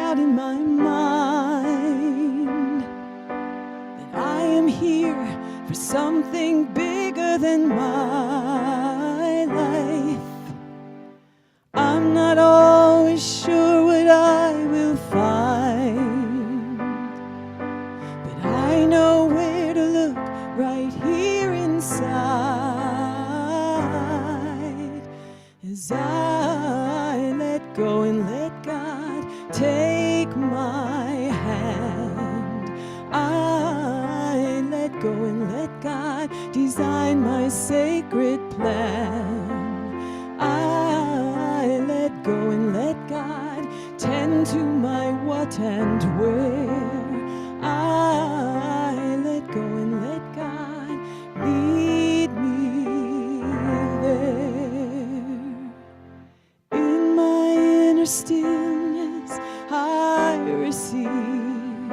out in my mind that I am here for something bigger than my life. I'm not always sure what I will find, but I know where to look right here inside. As I let go and let God take my hand, I let go and let God design my sacred plan. I let go and let God tend to my what and where. I let go and let God lead me there. In my inner stillness, I receive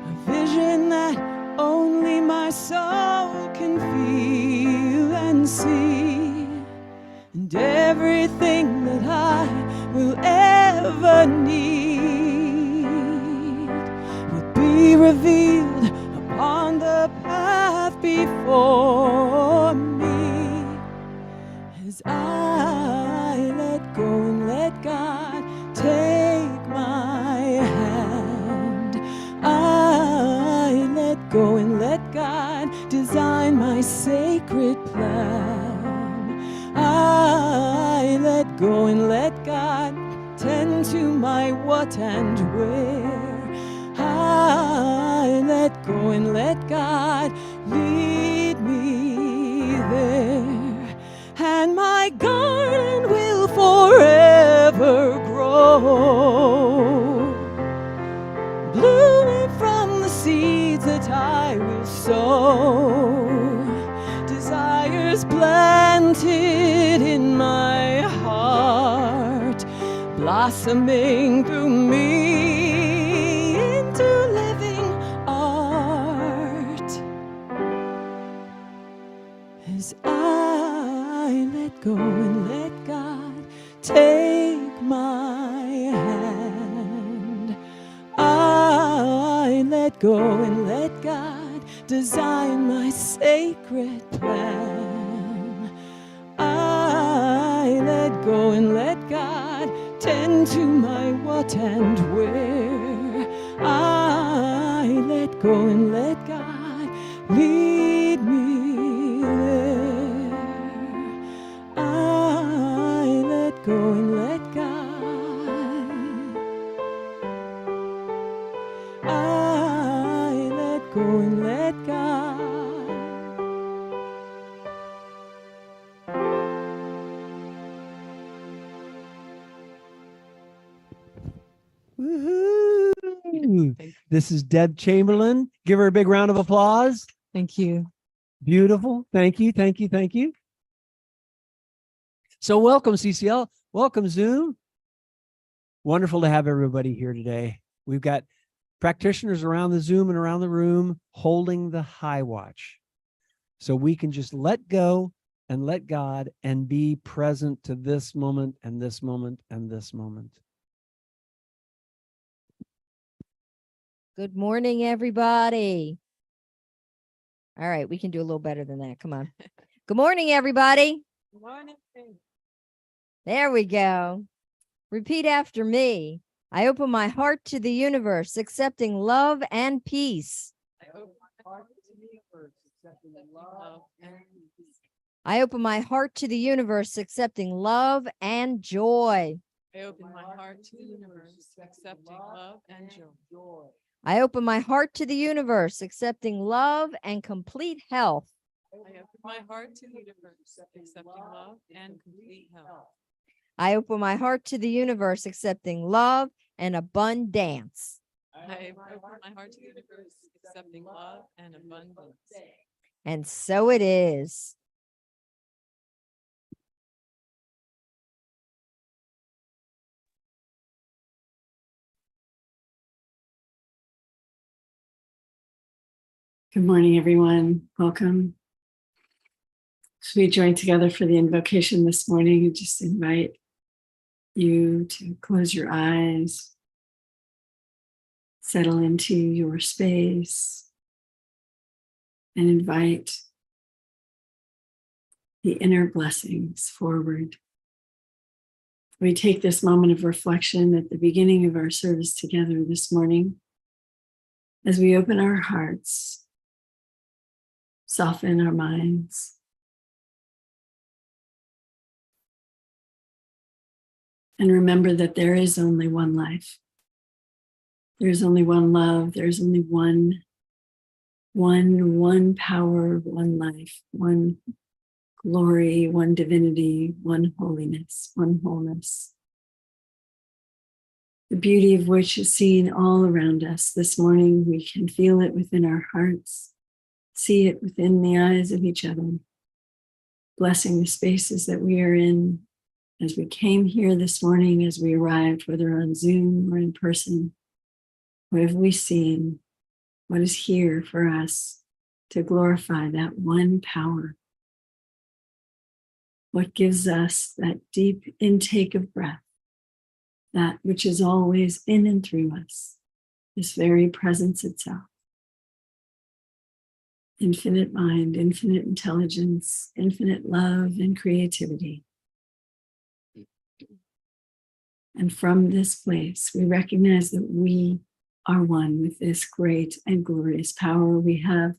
a vision that only my soul can feel and see. And everything that I will ever need will be revealed upon the path before me. As I let go and let God take my hand, I let go and let God design my sacred plan. I let go and let God tend to my what and where. I let go and let God lead me there. And my garden will forever grow, blooming from the seeds that I will sow. Desires planted in my heart, blossoming through me into living art. As I let go and let God take my hand, I let go and let God design my sacred plan. I let go and let God tend to my what and where. I let go and let God lead me there. I let go and let God. I let go and let God. Woohoo! This is Deb Chamberlain. Give her a big round of applause. Thank you. Beautiful. Thank you. Thank you. Thank you. So welcome, CCL. Welcome, Zoom. Wonderful to have everybody here today. We've got practitioners around the Zoom and around the room holding the high watch. So we can just let go and let God and be present to this moment and this moment and this moment. Good morning, everybody. All right, we can do a little better than that. Come on. Good morning, everybody. Good morning. There we go. Repeat after me. I open my heart to the universe, accepting love and peace. I open my heart to the universe, accepting love and peace. I open my heart to the universe, accepting love and joy. I open my heart to the universe, accepting love and joy. I open my heart to the universe, accepting love and complete health. I open my heart to the universe, accepting love and complete health. I open my heart to the universe, accepting love and abundance. I open my heart to the universe, accepting love and abundance. And so it is. Good morning, everyone. Welcome. As we join together for the invocation this morning, I just invite you to close your eyes, Settle into your space and invite the inner blessings forward. We take this moment of reflection at the beginning of our service together this morning as we open our hearts, soften our minds, and remember that there is only one life. There's only one love. There's only one power, one life, one glory, one divinity, one holiness, one wholeness. The beauty of which is seen all around us. This morning, we can feel it within our hearts, see it within the eyes of each other, blessing the spaces that we are in as we came here this morning, as we arrived, whether on Zoom or in person. What have we seen? What is here for us to glorify that one power? What gives us that deep intake of breath, that which is always in and through us, this very presence itself. Infinite mind, infinite intelligence, infinite love and creativity. And from this place, we recognize that we are one with this great and glorious power. We have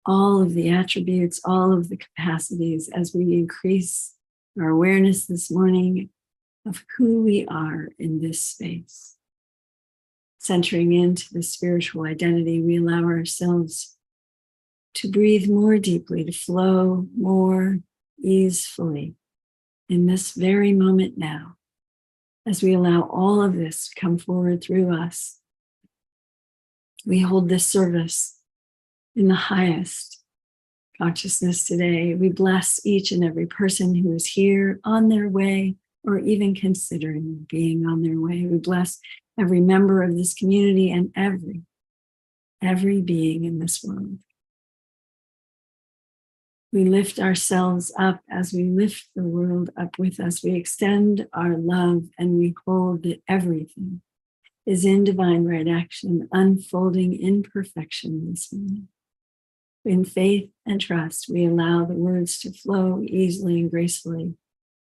all of the attributes, all of the capacities as we increase our awareness this morning of who we are in this space. Centering into the spiritual identity, we allow ourselves to breathe more deeply, to flow more easefully in this very moment now, as we allow all of this to come forward through us. We hold this service in the highest consciousness today. We bless each and every person who is here on their way or even considering being on their way. We bless every member of this community and every being in this world. We lift ourselves up as we lift the world up with us. We extend our love and we hold that everything is in divine right action, unfolding in perfection this morning. In faith and trust, we allow the words to flow easily and gracefully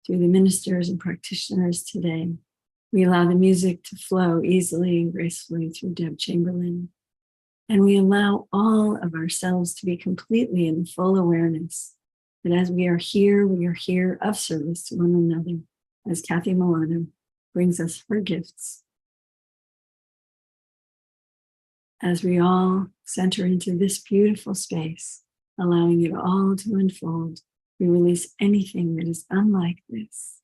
through the ministers and practitioners today. We allow the music to flow easily and gracefully through Deb Chamberlain. And we allow all of ourselves to be completely in full awareness that as we are here of service to one another, as Kathy Milano brings us her gifts. As we all center into this beautiful space, allowing it all to unfold, we release anything that is unlike this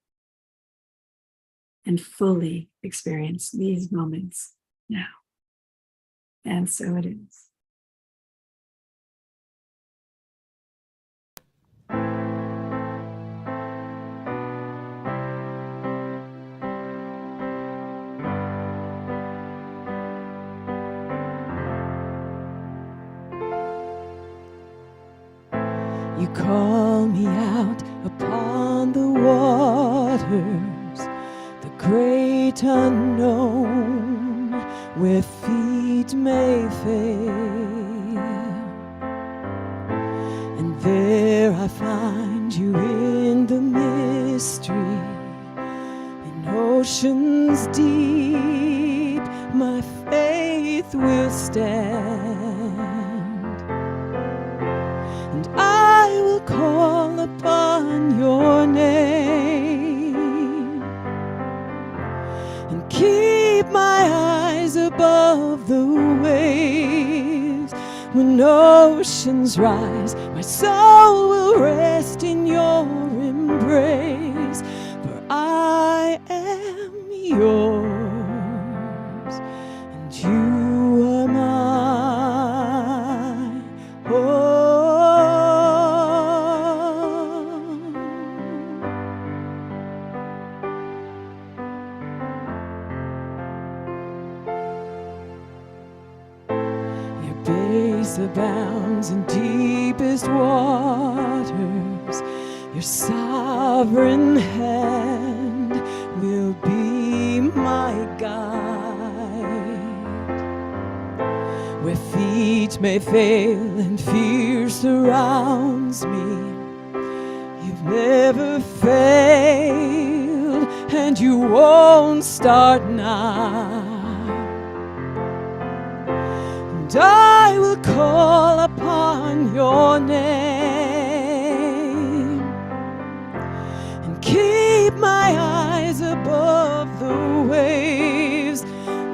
and fully experience these moments now. And so it is. You call me out upon the waters, the great unknown, where feet may fail. And there I find you in the mystery, in oceans deep, my faith will stand. And I will call upon your name and keep my eyes above the waves. When oceans rise, my soul will rest in your embrace, for I am yours and you are mine. Oh, base abounds in deepest waters. Your sovereign hand will be my guide. where feet may fail and fear surrounds me. You've never failed, and you won't start now. And I will call upon your name and keep my eyes above the waves.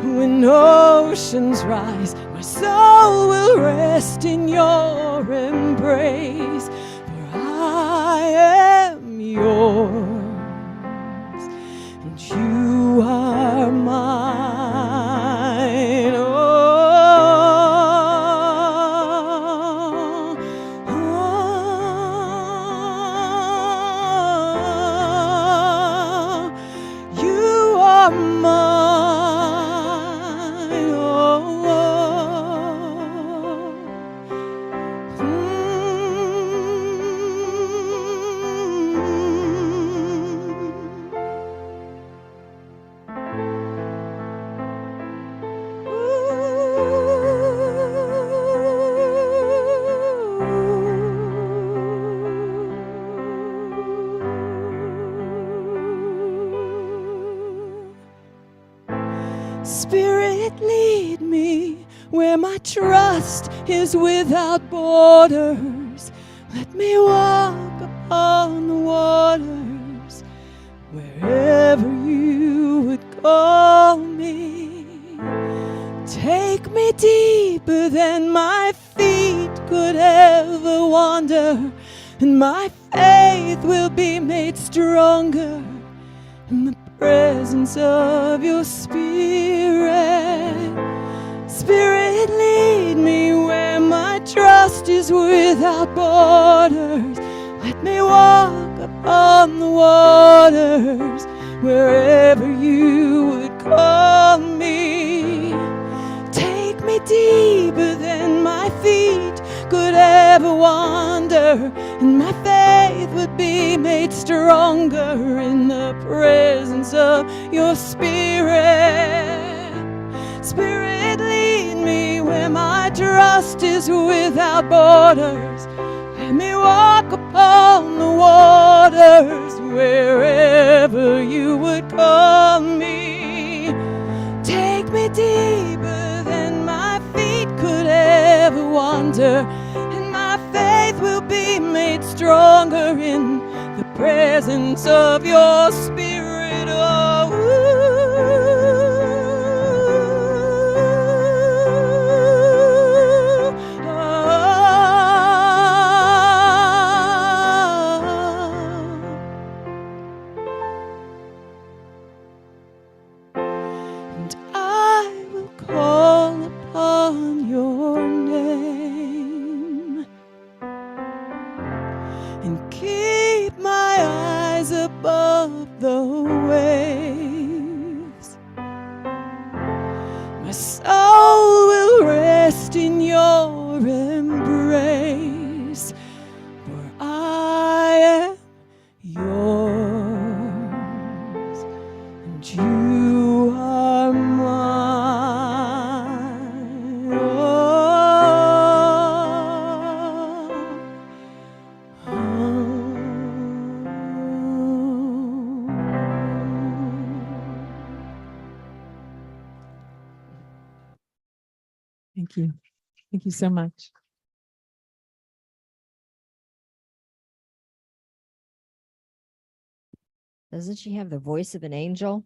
When oceans rise, my soul will rest in your embrace. For I am yours, and you are mine. Oh, you are mine. Spirit, lead me where my trust is without borders. Let me walk upon the waters wherever you would call me. Take me deeper than my feet could ever wander, and my faith will be made stronger in the presence of your Spirit. Spirit, lead me where my trust is without borders. Let me walk upon the waters wherever you would call me. Take me deeper than my feet could ever wander, and my faith would be made stronger in the presence of your Spirit. Spirit, lead me where my trust is without borders. Let me walk upon the waters wherever you would call me. Take me deeper than my feet could ever wander, and my faith will be made stronger in the presence of your Spirit. Oh, and I will call upon your name and keep my eyes above the waves. My soul will rest in your embrace, for I am yours, and you are mine. Thank you. Thank you so much. Doesn't she have the voice of an angel?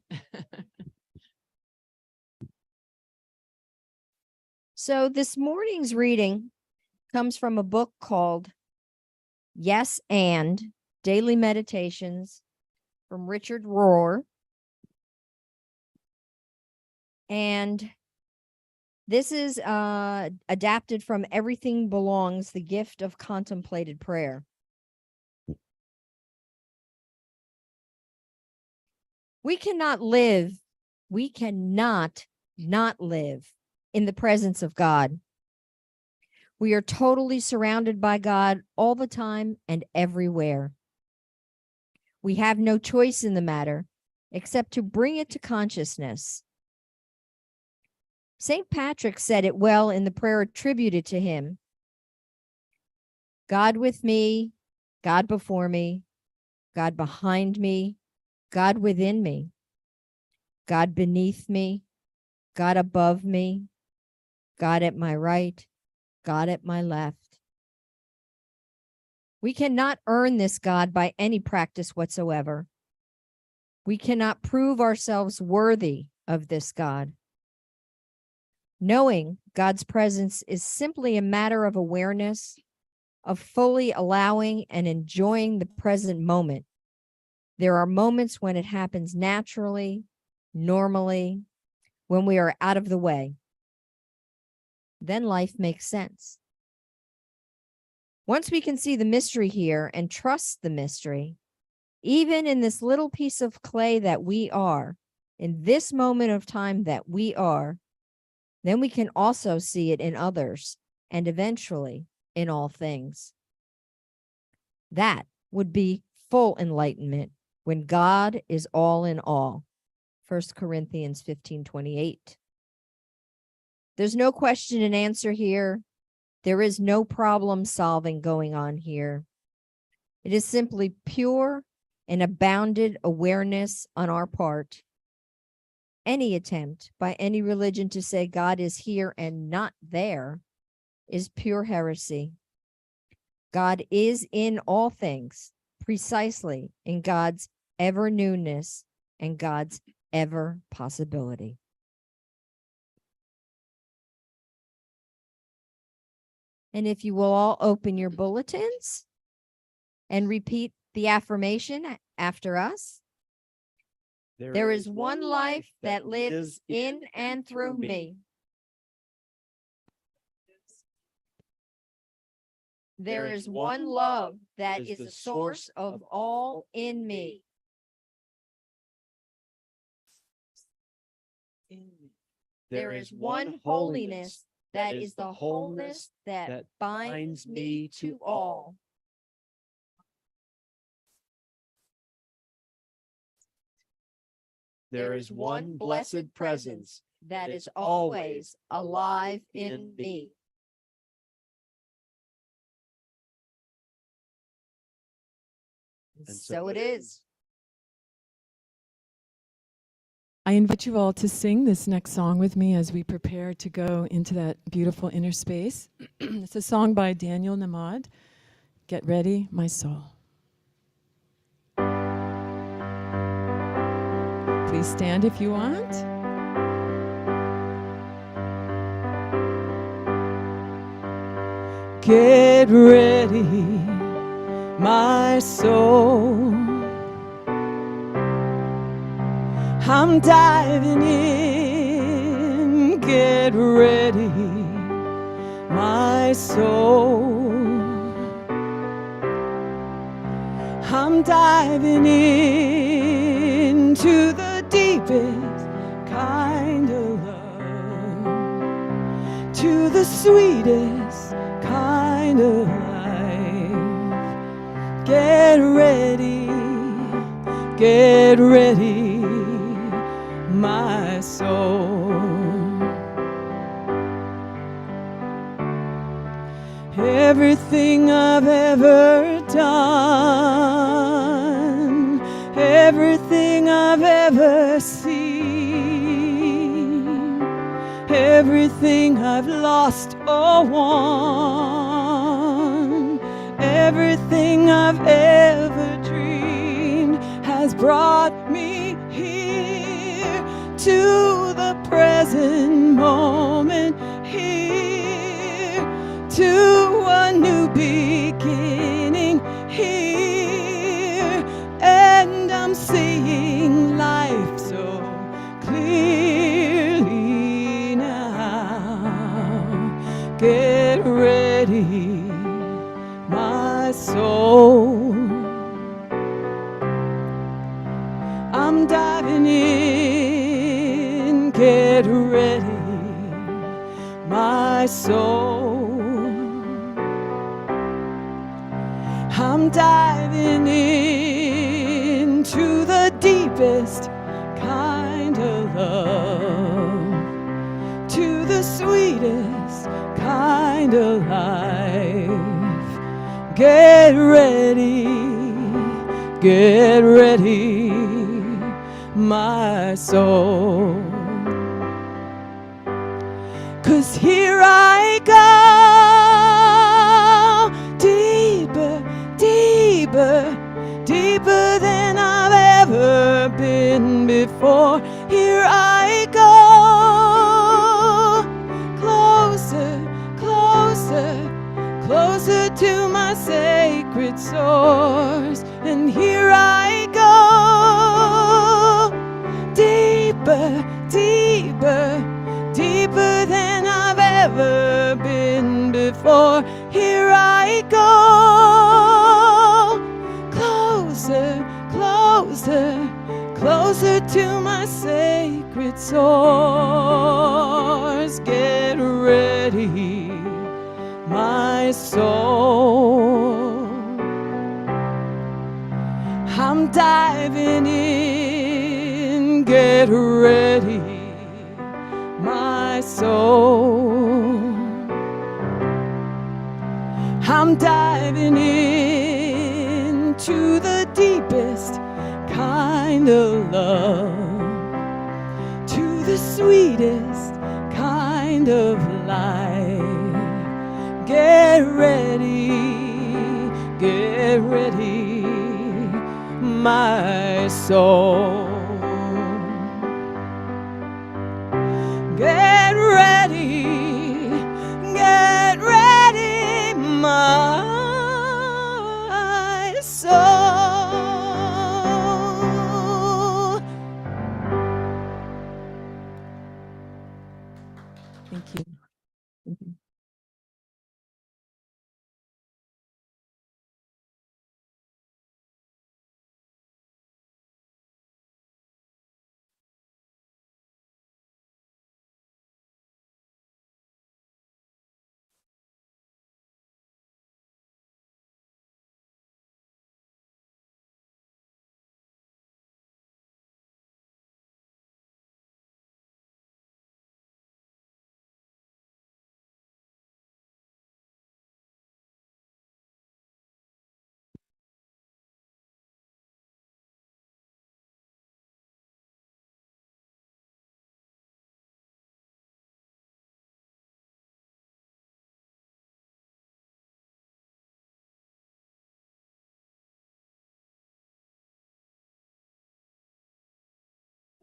So this morning's reading comes from a book called Yes and Daily Meditations from Richard Rohr. And this is adapted from Everything Belongs, The Gift of Contemplated Prayer. We cannot not live in the presence of God. We are totally surrounded by God all the time and everywhere. We have no choice in the matter except to bring it to consciousness. St. Patrick said it well in the prayer attributed to him. God with me, God before me, God behind me, God within me, God beneath me, God above me, God at my right, God at my left. We cannot earn this God by any practice whatsoever. We cannot prove ourselves worthy of this God. Knowing God's presence is simply a matter of awareness, of fully allowing and enjoying the present moment. There are moments when it happens naturally, normally, when we are out of the way. Then life makes sense. Once we can see the mystery here and trust the mystery, even in this little piece of clay that we are, in this moment of time that we are, then we can also see it in others and eventually in all things. That would be full enlightenment when God is all in all. 1 Corinthians 15:28. There's no question and answer here. There is no problem solving going on here. It is simply pure and abounded awareness on our part. Any attempt by any religion to say God is here and not there is pure heresy. God is in all things, precisely in God's ever newness and God's ever possibility. And if you will all open your bulletins and repeat the affirmation after us. There is one life that lives in and through me. There is one love that is the source of all in me. There is one holiness that is the wholeness that binds me to all. There is one blessed presence that is always alive in me. And so it is. I invite you all to sing this next song with me as we prepare to go into that beautiful inner space. It's a song by Daniel Namad. Get ready, my soul. Please stand if you want. Get ready, my soul. I'm diving in. Get ready, my soul. I'm diving into the deepest kind of love, to the sweetest kind of life. Get ready, my soul. Everything I've ever done, everything I've ever seen, everything I've lost or won, everything I've ever dreamed has brought me here to the present moment, here to a new beginning, here, and I'm seeing life so clearly now. Get ready, my soul. I'm diving in. Get ready, my soul. I'm diving into the deepest kind of love, to to the sweetest kind of life. Get ready, my soul. 'Cause here I go, deeper, deeper, deeper than I've ever been before. Here I go, closer, closer, closer to my sacred source. And here I go, deeper, deeper, deeper than I've ever been before. Here I go, closer, closer, closer to my sacred source. Get ready, my soul. I'm diving in, get ready, my soul. I'm diving into the deepest kind of love, to the sweetest kind of life. Get ready, my soul. Get ready, my soul. Thank you.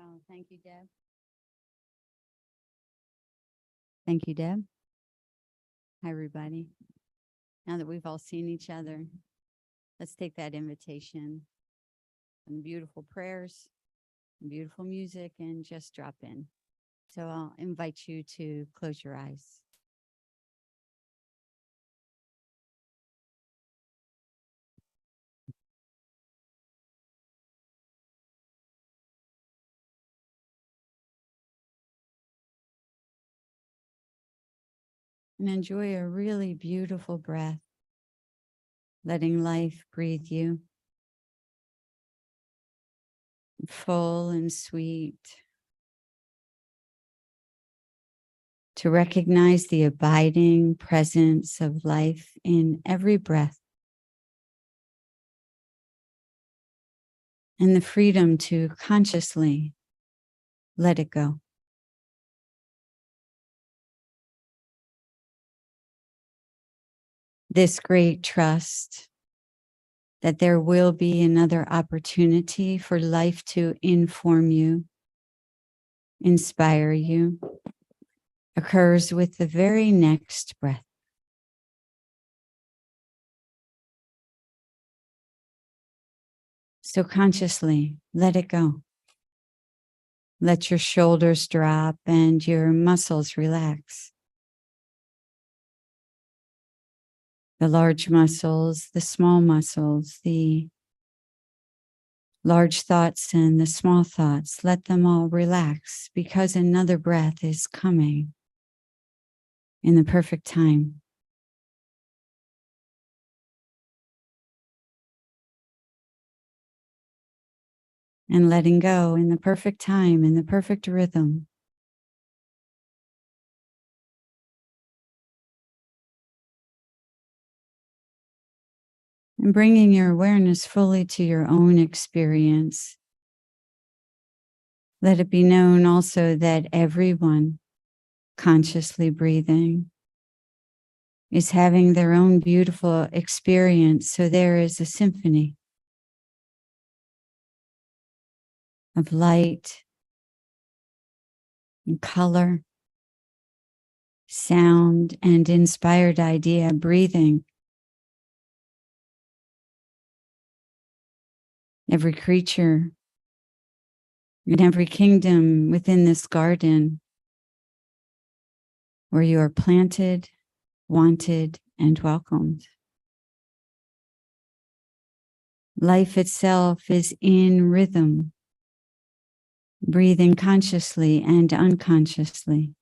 Oh, thank you, Deb. Thank you, Deb. Hi, everybody. Now that we've all seen each other, let's take that invitation and beautiful prayers and beautiful music and just drop in. So I'll invite you to close your eyes. And enjoy a really beautiful breath, letting life breathe you, full and sweet. To recognize the abiding presence of life in every breath, and the freedom to consciously let it go. This great trust that there will be another opportunity for life to inform you, inspire you, occurs with the very next breath. So consciously let it go. Let your shoulders drop and your muscles relax. The large muscles, the small muscles, the large thoughts and the small thoughts, let them all relax because another breath is coming in the perfect time. And letting go in the perfect time, in the perfect rhythm. And bringing your awareness fully to your own experience. Let it be known also that everyone consciously breathing is having their own beautiful experience. So there is a symphony of light and color, sound, and inspired idea breathing. Every creature in every kingdom within this garden where you are planted, wanted, and welcomed. Life itself is in rhythm, breathing consciously and unconsciously,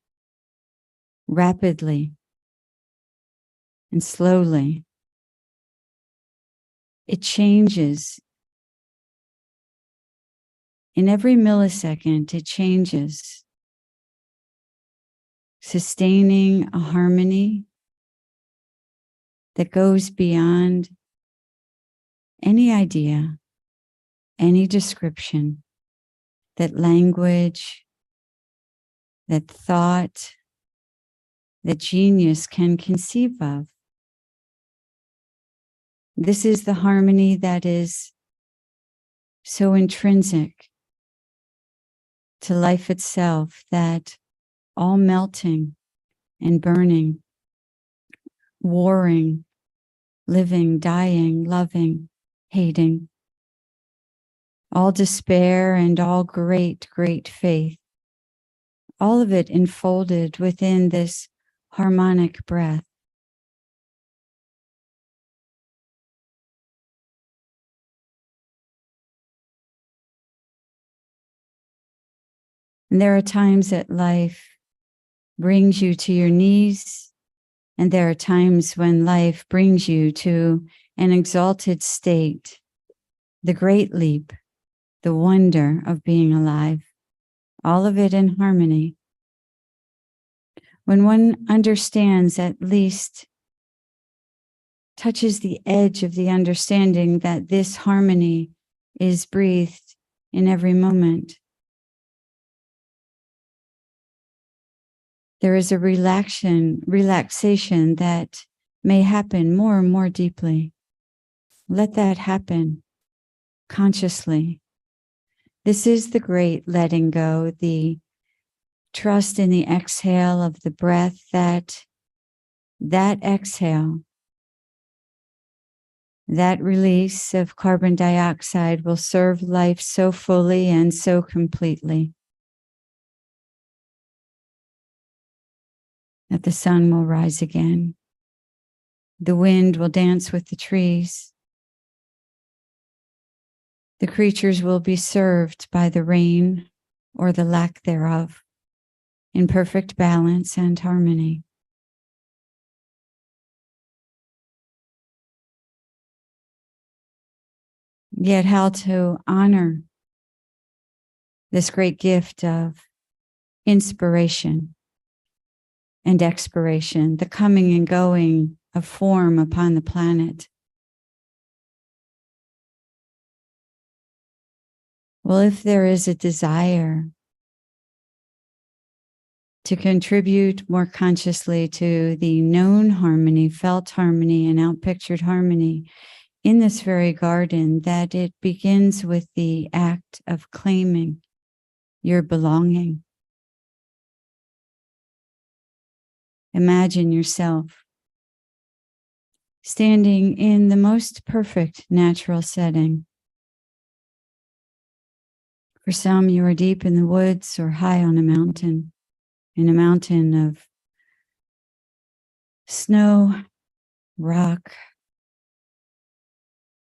rapidly and slowly. It changes. In every millisecond, it changes, sustaining a harmony that goes beyond any idea, any description, that language, that thought, that genius can conceive of. This is the harmony that is so intrinsic to life itself, that all melting and burning, warring, living, dying, loving, hating, all despair and all great, great faith, all of it enfolded within this harmonic breath. And there are times that life brings you to your knees, and there are times when life brings you to an exalted state, the great leap, the wonder of being alive, all of it in harmony. When one understands, at least touches the edge of the understanding that this harmony is breathed in every moment, there is a relaxation that may happen more and more deeply. Let that happen consciously. This is the great letting go, the trust in the exhale of the breath, that exhale, that release of carbon dioxide will serve life so fully and so completely that the sun will rise again. The wind will dance with the trees. The creatures will be served by the rain or the lack thereof in perfect balance and harmony. Yet how to honor this great gift of inspiration and expiration, the coming and going of form upon the planet. Well, if there is a desire to contribute more consciously to the known harmony, felt harmony, and outpictured harmony in this very garden, that it begins with the act of claiming your belonging. Imagine yourself standing in the most perfect natural setting. For some, you are deep in the woods or high on a mountain, in a mountain of snow, rock,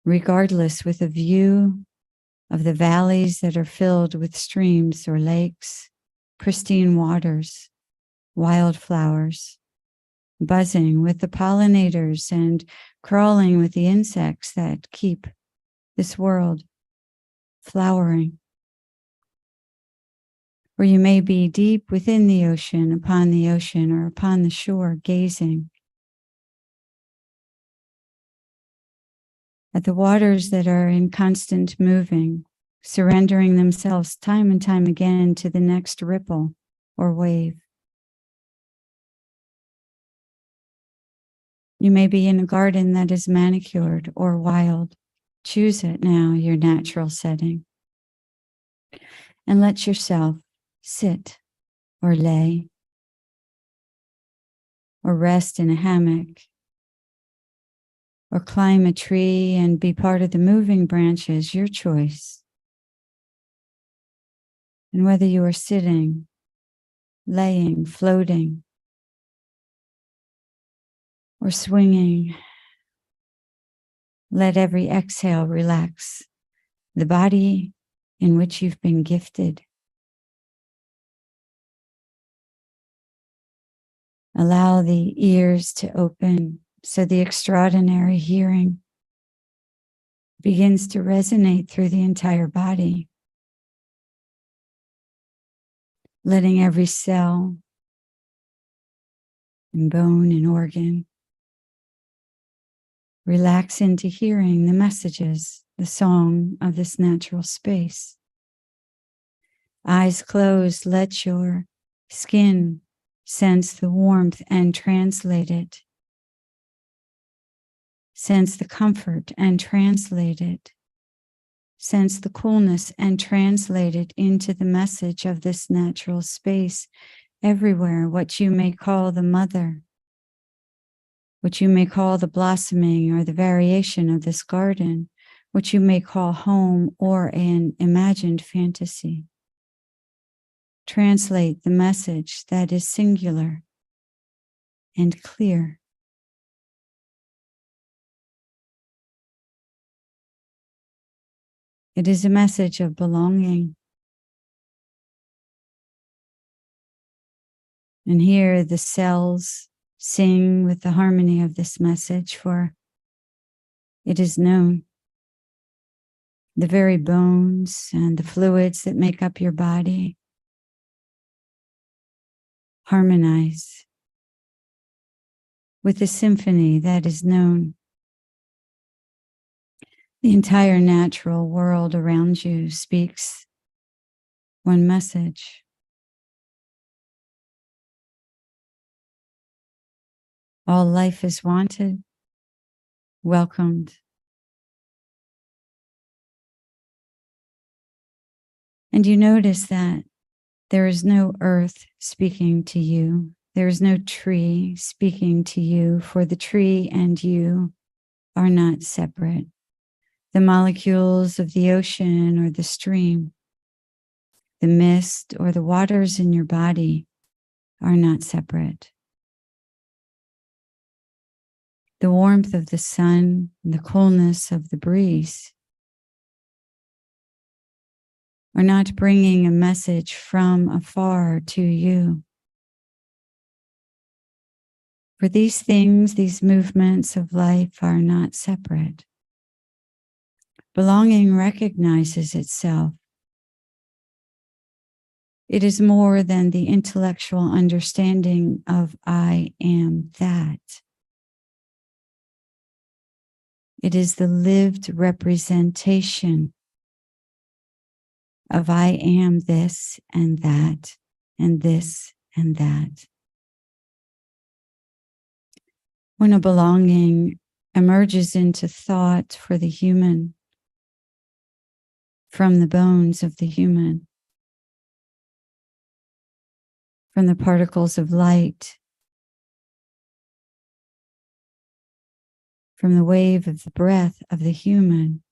regardless, with a view of the valleys that are filled with streams or lakes, pristine waters, wildflowers, buzzing with the pollinators and crawling with the insects that keep this world flowering. Or you may be deep within the ocean, or upon the shore, gazing at the waters that are in constant moving, surrendering themselves time and time again to the next ripple or wave. You may be in a garden that is manicured or wild. Choose it now, your natural setting. And let yourself sit or lay or rest in a hammock or climb a tree and be part of the moving branches, your choice. And whether you are sitting, laying, floating, or swinging, let every exhale relax the body in which you've been gifted. Allow the ears to open so the extraordinary hearing begins to resonate through the entire body, letting every cell and bone and organ relax into hearing the messages, the song of this natural space. Eyes closed, let your skin sense the warmth and translate it. Sense the comfort and translate it. Sense the coolness and translate it into the message of this natural space everywhere, what you may call the mother, what you may call the blossoming or the variation of this garden, what you may call home or an imagined fantasy. Translate the message that is singular and clear. It is a message of belonging. And here the cells sing with the harmony of this message, for it is known. The very bones and the fluids that make up your body harmonize with the symphony that is known. The entire natural world around you speaks one message. All life is wanted, welcomed. And you notice that there is no earth speaking to you. There is no tree speaking to you, for the tree and you are not separate. The molecules of the ocean or the stream, the mist or the waters in your body are not separate. The warmth of the sun and the coolness of the breeze are not bringing a message from afar to you. For these things, these movements of life are not separate. Belonging recognizes itself. It is more than the intellectual understanding of I am that. It is the lived representation of I am this and that and this and that. When a belonging emerges into thought for the human, from the bones of the human, from the particles of light, from the wave of the breath of the human,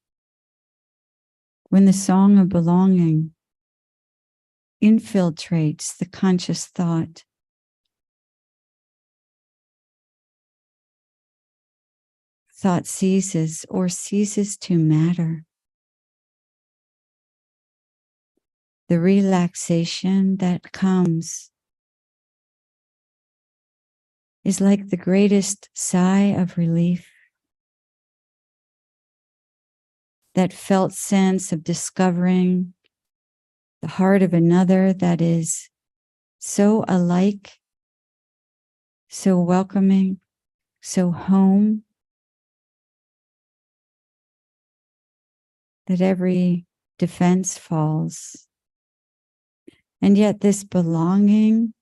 when the song of belonging infiltrates the conscious thought, thought ceases or ceases to matter. The relaxation that comes is like the greatest sigh of relief. That felt sense of discovering the heart of another that is so alike, so welcoming, so home, that every defense falls. And yet this belonging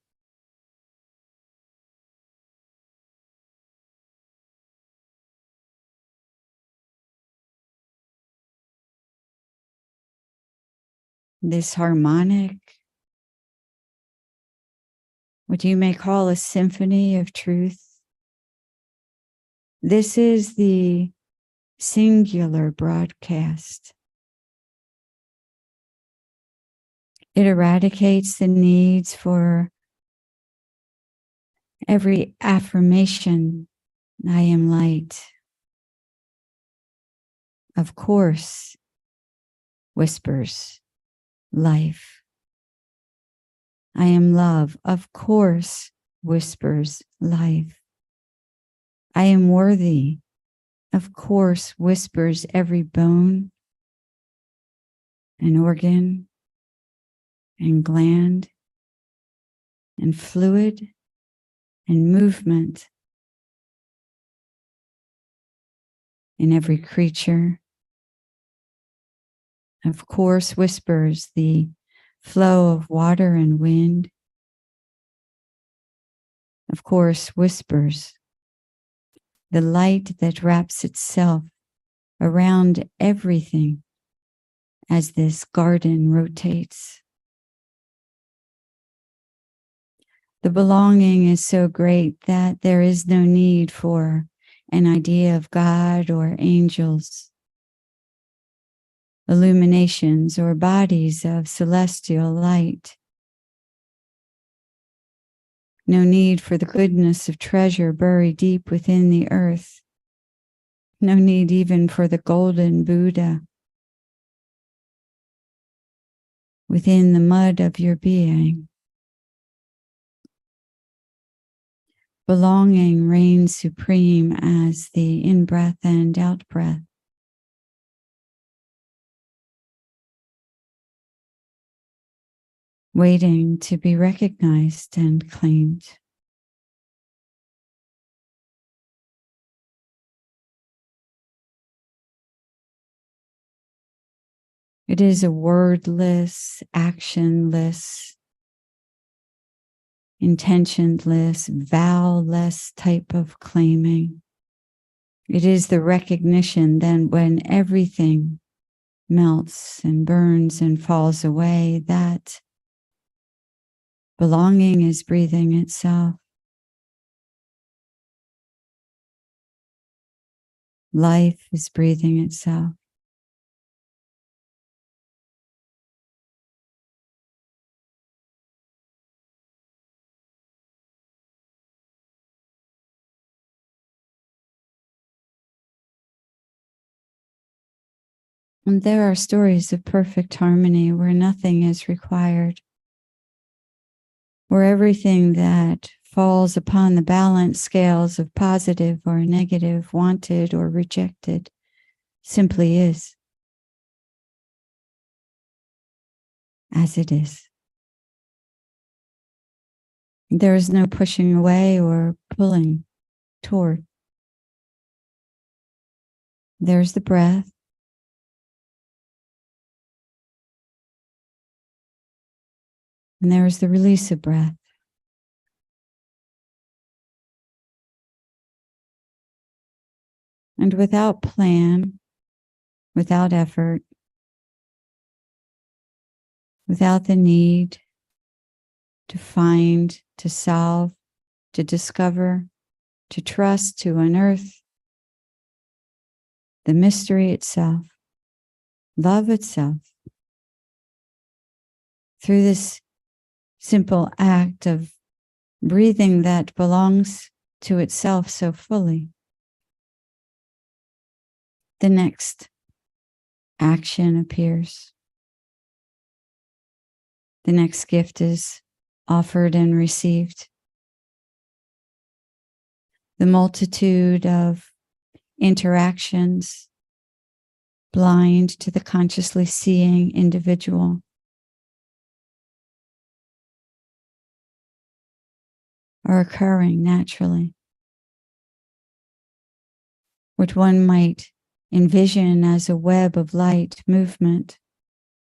this harmonic, what you may call a symphony of truth. This is the singular broadcast. It eradicates the needs for every affirmation, I am light. Of course, whispers life. I am love. Of course, whispers life. I am worthy. Of course, whispers every bone and organ and gland and fluid and movement in every creature. Of course, whispers the flow of water and wind. Of course, whispers the light that wraps itself around everything as this garden rotates. The belonging is so great that there is no need for an idea of God or angels, illuminations, or bodies of celestial light. No need for the goodness of treasure buried deep within the earth. No need even for the golden Buddha within the mud of your being. Belonging reigns supreme as the in-breath and out-breath. Waiting to be recognized and claimed. It is a wordless, actionless, intentionless, vow-less type of claiming. It is the recognition then when everything melts and burns and falls away, that belonging is breathing itself. Life is breathing itself. And there are stories of perfect harmony where nothing is required, where everything that falls upon the balance scales of positive or negative, wanted or rejected, simply is as it is. There is no pushing away or pulling toward. There's the breath. And there is the release of breath. And without plan, without effort, without the need to find, to solve, to discover, to trust, to unearth the mystery itself, love itself, through this simple act of breathing that belongs to itself so fully. The next action appears. The next gift is offered and received. The multitude of interactions, blind to the consciously seeing individual, are occurring naturally. What one might envision as a web of light movement,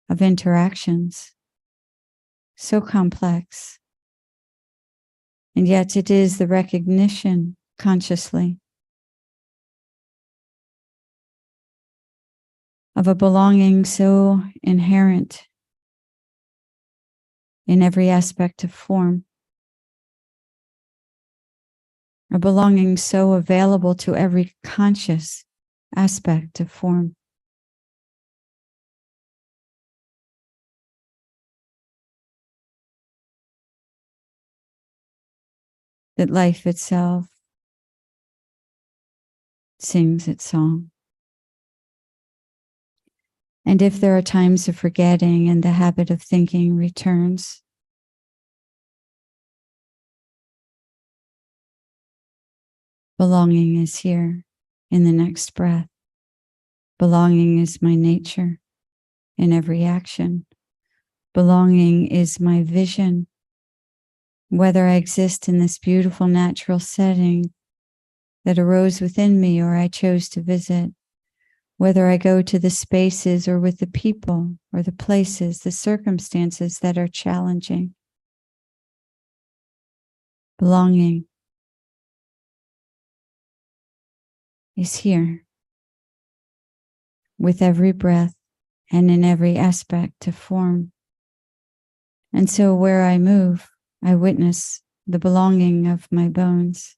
of interactions, so complex. And yet it is the recognition consciously of a belonging so inherent in every aspect of form, a belonging so available to every conscious aspect of form. That life itself sings its song. And if there are times of forgetting and the habit of thinking returns, belonging is here in the next breath. Belonging is my nature in every action. Belonging is my vision. Whether I exist in this beautiful natural setting that arose within me or I chose to visit, whether I go to the spaces or with the people or the places, the circumstances that are challenging. Belonging is here with every breath and in every aspect of form. And so where I move, I witness the belonging of my bones,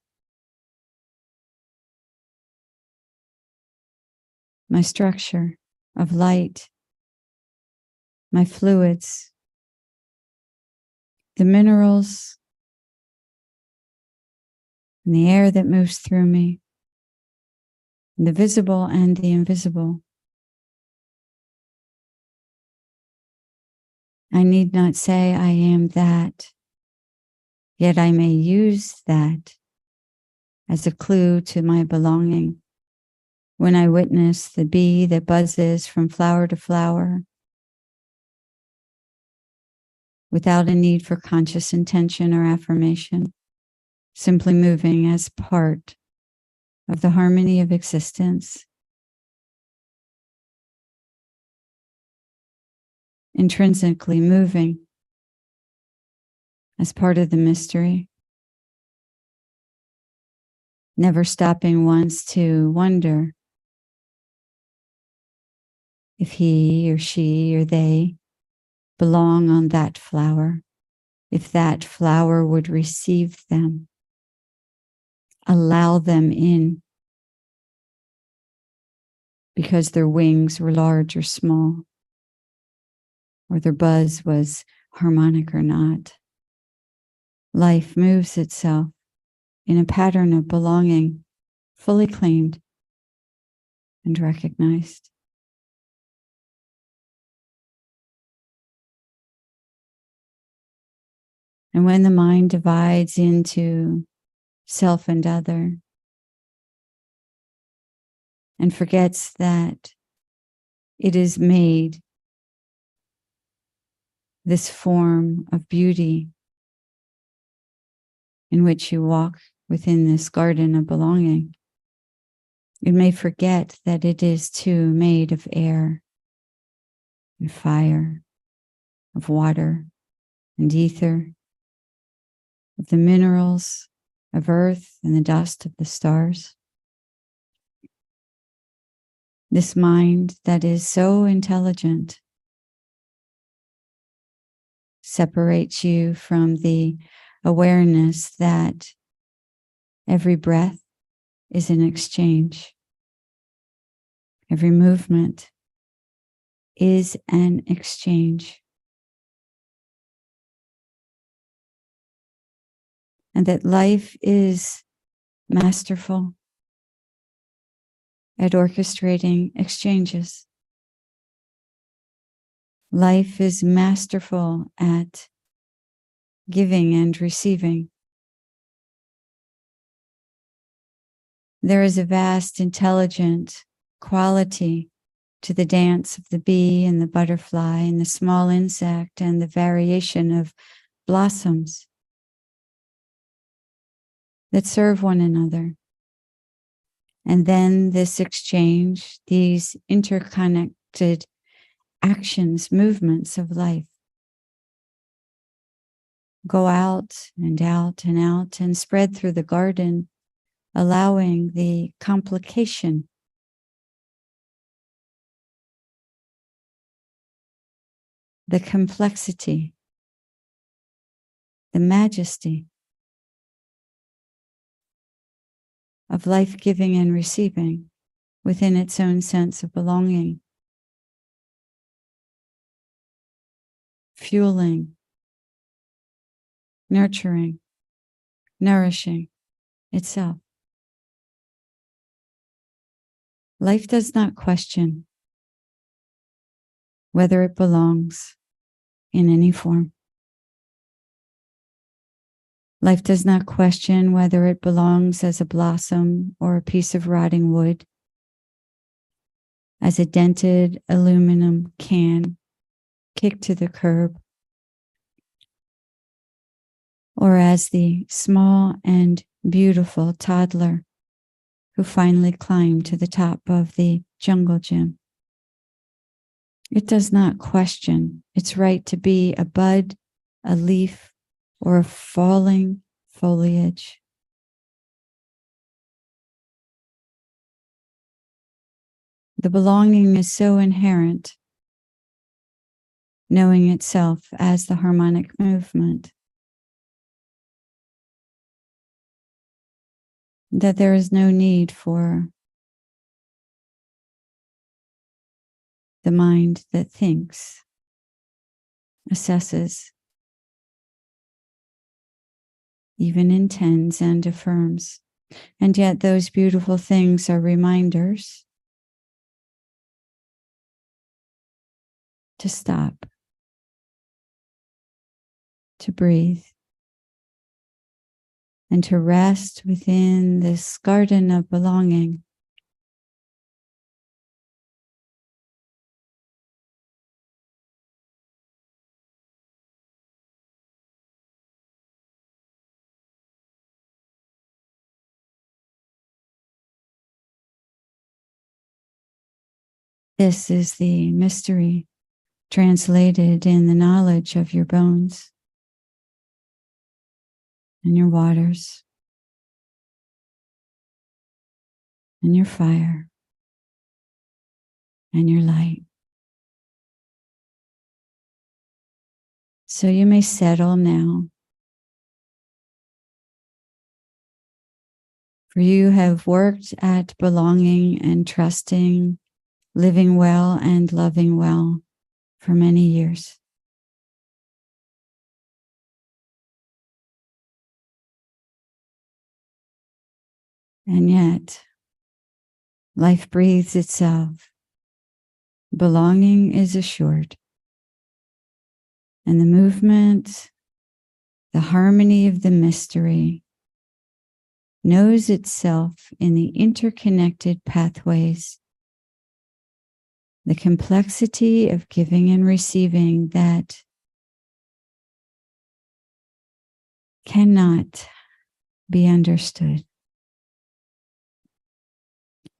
my structure of light, my fluids, the minerals, and the air that moves through me, the visible and the invisible. I need not say I am that, yet I may use that as a clue to my belonging. When I witness the bee that buzzes from flower to flower, without a need for conscious intention or affirmation, simply moving as part of the harmony of existence, intrinsically moving as part of the mystery, never stopping once to wonder if he or she or they belong on that flower, if that flower would receive them, allow them in, because their wings were large or small, or their buzz was harmonic or not. Life moves itself in a pattern of belonging, fully claimed and recognized. And when the mind divides into self and other, and forgets that it is made this form of beauty in which you walk within this garden of belonging, it may forget that it is too made of air and fire, of water and ether, of the minerals of earth and the dust of the stars. This mind that is so intelligent separates you from the awareness that every breath is an exchange. Every movement is an exchange. And that life is masterful at orchestrating exchanges. Life is masterful at giving and receiving. There is a vast, intelligent quality to the dance of the bee and the butterfly and the small insect and the variation of blossoms that serve one another And then this exchange, these interconnected actions, movements of life go out and out and out and spread through the garden, allowing the complication, the complexity, the majesty of life giving and receiving within its own sense of belonging, fueling, nurturing, nourishing itself. Life does not question whether it belongs in any form. Life does not question whether it belongs as a blossom or a piece of rotting wood, as a dented aluminum can kicked to the curb, or as the small and beautiful toddler who finally climbed to the top of the jungle gym. It does not question its right to be a bud, a leaf, or a falling foliage. The belonging is so inherent, knowing itself as the harmonic movement, that there is no need for the mind that thinks, assesses, even intends and affirms. And yet those beautiful things are reminders to stop, to breathe, and to rest within this garden of belonging. This is the mystery translated in the knowledge of your bones and your waters and your fire and your light. So you may settle now. For you have worked at belonging and trusting, living well and loving well for many years. And yet, life breathes itself. Belonging is assured. And the movement, the harmony of the mystery, knows itself in the interconnected pathways, the complexity of giving and receiving that cannot be understood,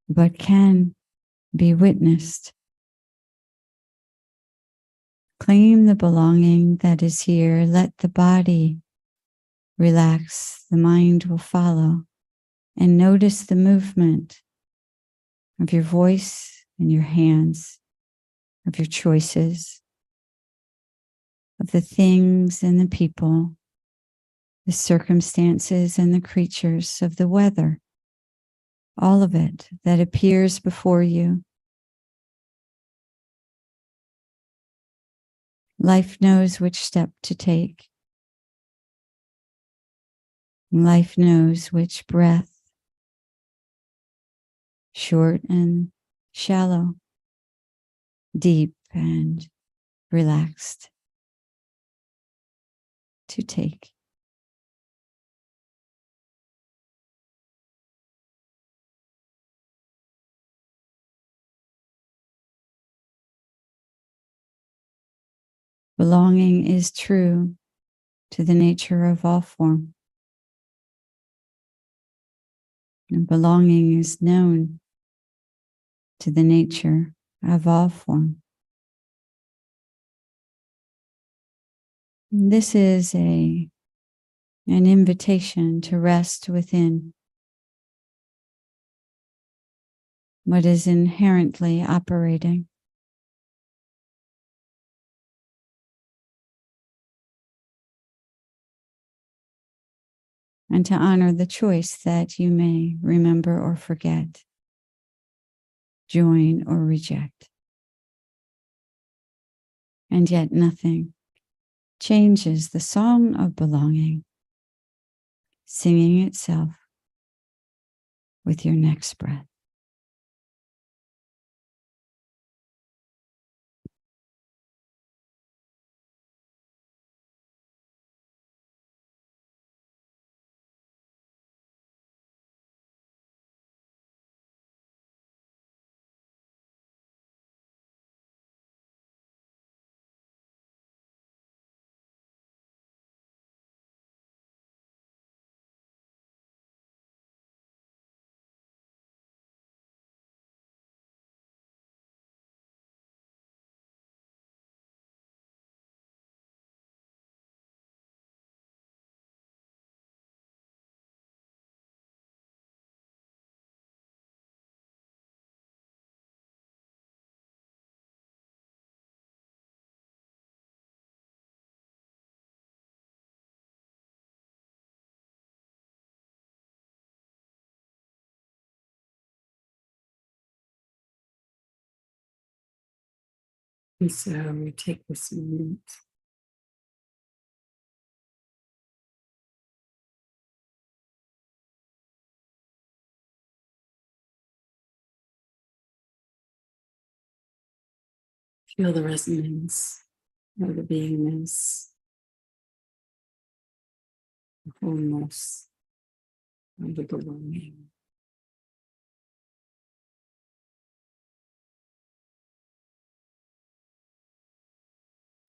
but can be witnessed. Claim the belonging that is here. Let the body relax. The mind will follow. And notice the movement of your voice and your hands, of your choices, of the things and the people, the circumstances and the creatures, of the weather, all of it that appears before you. Life knows which step to take. Life knows which breath, short and shallow, deep and relaxed, to take. Belonging is true to the nature of all form. And belonging is known to the nature of all form. This is an invitation to rest within what is inherently operating. And to honor the choice that you may remember or forget, join or reject. And yet nothing changes the song of belonging, singing itself with your next breath. And so we take this moment feel the resonance of the beingness, the wholeness of the belonging.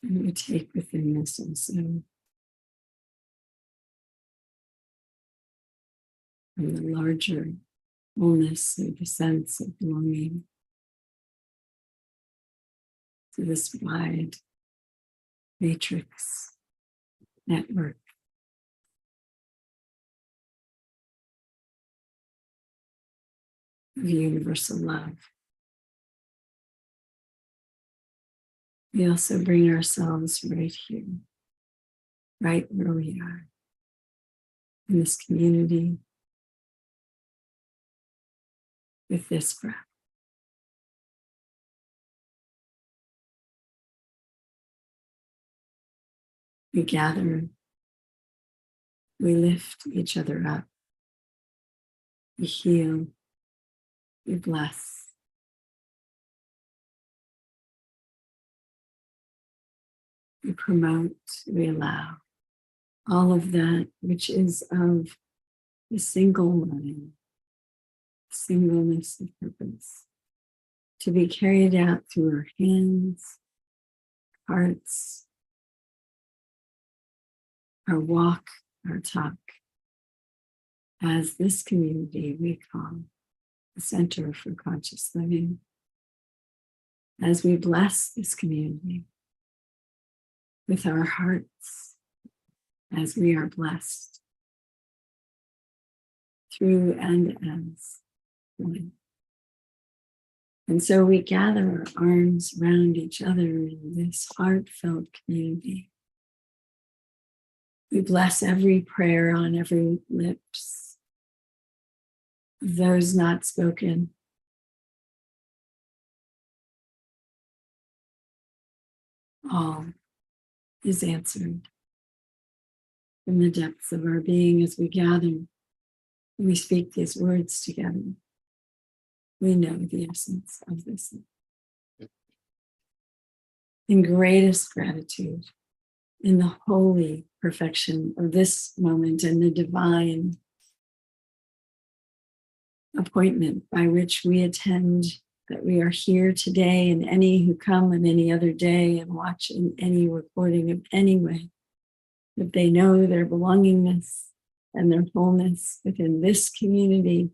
And we take within this also from the larger wholeness of the sense of belonging to this wide matrix network of universal love. We also bring ourselves right here, right where we are, in this community, with this breath. We gather, we lift each other up, we heal, we bless. We promote, we allow all of that which is of the single mind, singleness of purpose, to be carried out through our hands, hearts, our walk, our talk, as this community we call the Center for Conscious Living. As we bless this community with our hearts, as we are blessed through and as one. And so we gather our arms around each other in this heartfelt community. We bless every prayer on every lips, those not spoken. All is answered from the depths of our being as we gather. We speak these words together. We know the essence of this. In greatest gratitude, in the holy perfection of this moment and the divine appointment by which we attend, that we are here today, and any who come on any other day and watch in any recording of any way, that they know their belongingness and their wholeness within this community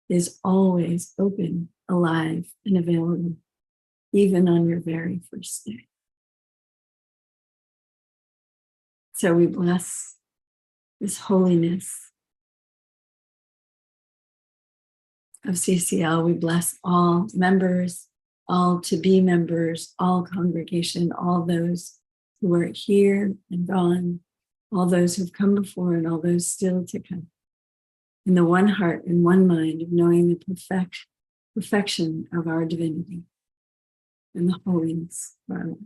is always open, alive, and available, even on your very first day. So we bless this holiness of CCL. We bless all members, all to be members, all congregation, all those who are here and gone, all those who've come before and all those still to come. In the one heart and one mind of knowing the perfection of our divinity and the holiness of our lives.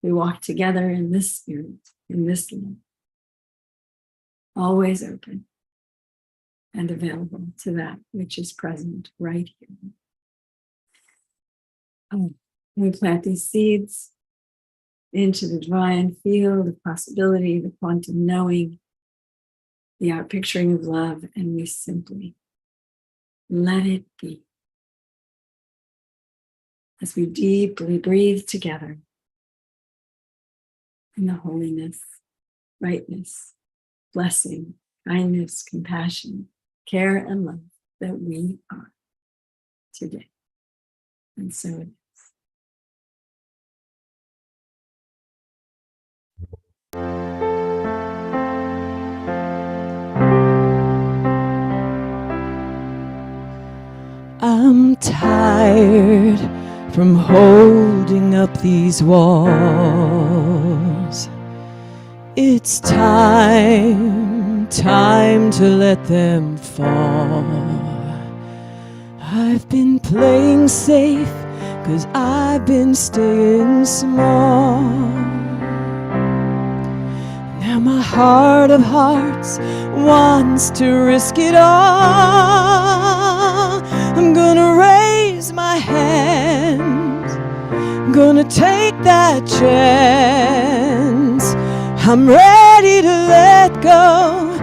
We walk together in this spirit, in this love, always open and available to that which is present right here. We plant these seeds into the divine field of possibility, the quantum knowing, the outpicturing of love, and we simply let it be. As we deeply breathe together in the holiness, rightness, blessing, kindness, compassion, care, and love that we are today. And so it is. I'm tired from holding up these walls. It's time to let them fall. I've been playing safe 'cause I've been staying small. Now my heart of hearts wants to risk it all. I'm gonna raise my hand, I'm gonna take that chance. I'm ready to let go,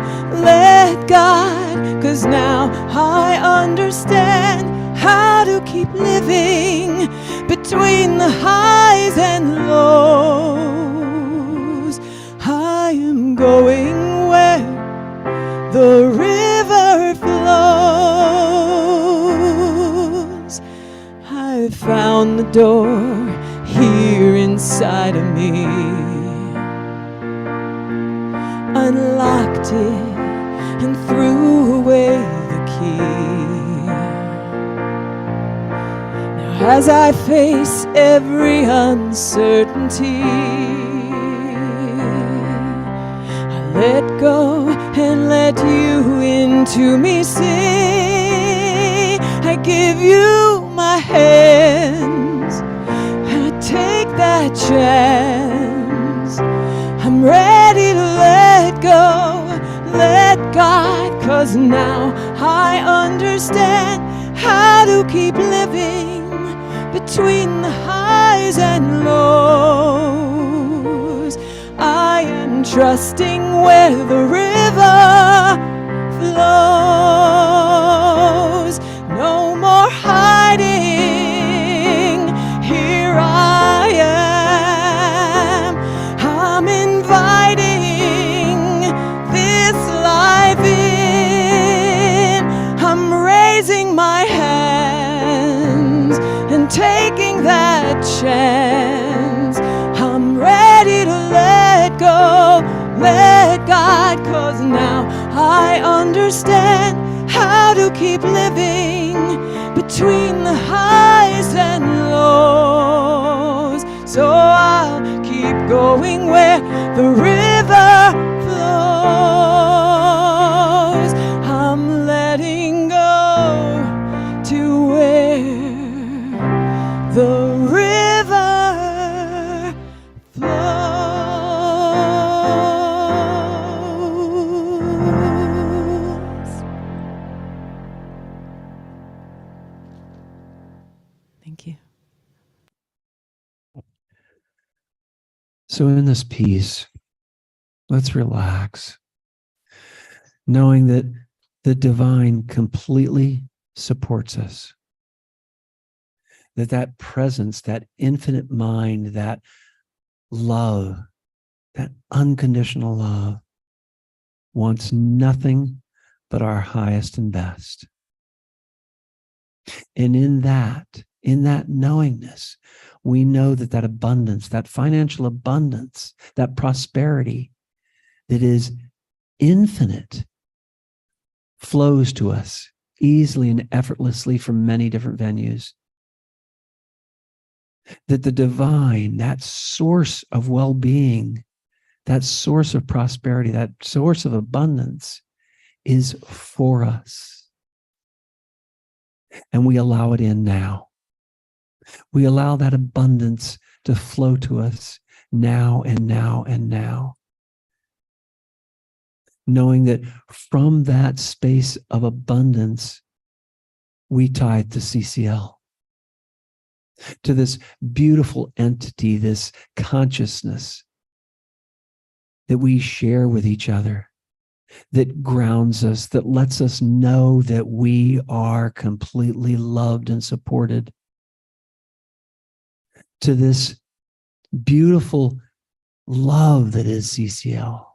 let God, 'cause now I understand how to keep living between the highs and lows. I am going where the river flows. I found the door here inside of me, unlocked it and threw away the key. Now as I face every uncertainty, I let go and let you into me, see. I give you my hands, I take that chance. I'm ready to let go, let God, 'cause now I understand how to keep living between the highs and lows. I am trusting where the river flows. No more hiding, here I am. I'm inviting this life in. I'm raising my hands and taking that chance. I'm ready to let go, let God, 'cause now I understand how to keep living between the highs and lows. So I'll keep going where the river flows. I'm letting go to where the river flows. Thank you. So in this piece, let's relax, knowing that the divine completely supports us. That presence, that infinite mind, that love, that unconditional love wants nothing but our highest and best. And in that knowingness, we know that abundance, that financial abundance, that prosperity that is infinite flows to us easily and effortlessly from many different venues. That the divine, that source of well-being, that source of prosperity, that source of abundance is for us. And we allow it in now. We allow that abundance to flow to us now and now and now. Knowing that from that space of abundance, we tithe to CCL, to this beautiful entity, this consciousness that we share with each other, that grounds us, that lets us know that we are completely loved and supported, to this beautiful love that is CCL.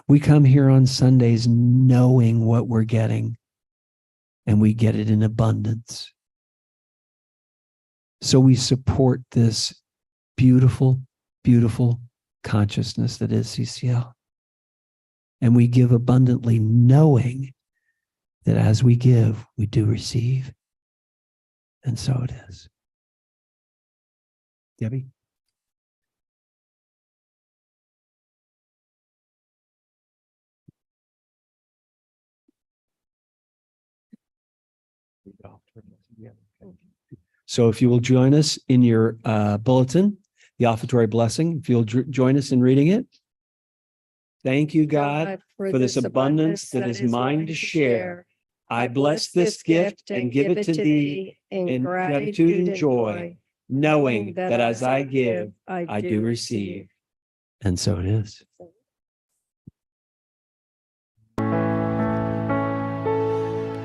We come here on Sundays knowing what we're getting, and we get it in abundance. So we support this beautiful, beautiful consciousness that is CCL. And we give abundantly, knowing that as we give, we do receive. And so it is. Debbie? So if you will join us in your bulletin, the offertory blessing, if you'll join us in reading it. Thank you, God, for this abundance that is mine to share. I bless this gift and give it to thee in gratitude and joy, knowing that as I give, I do receive. And so it is.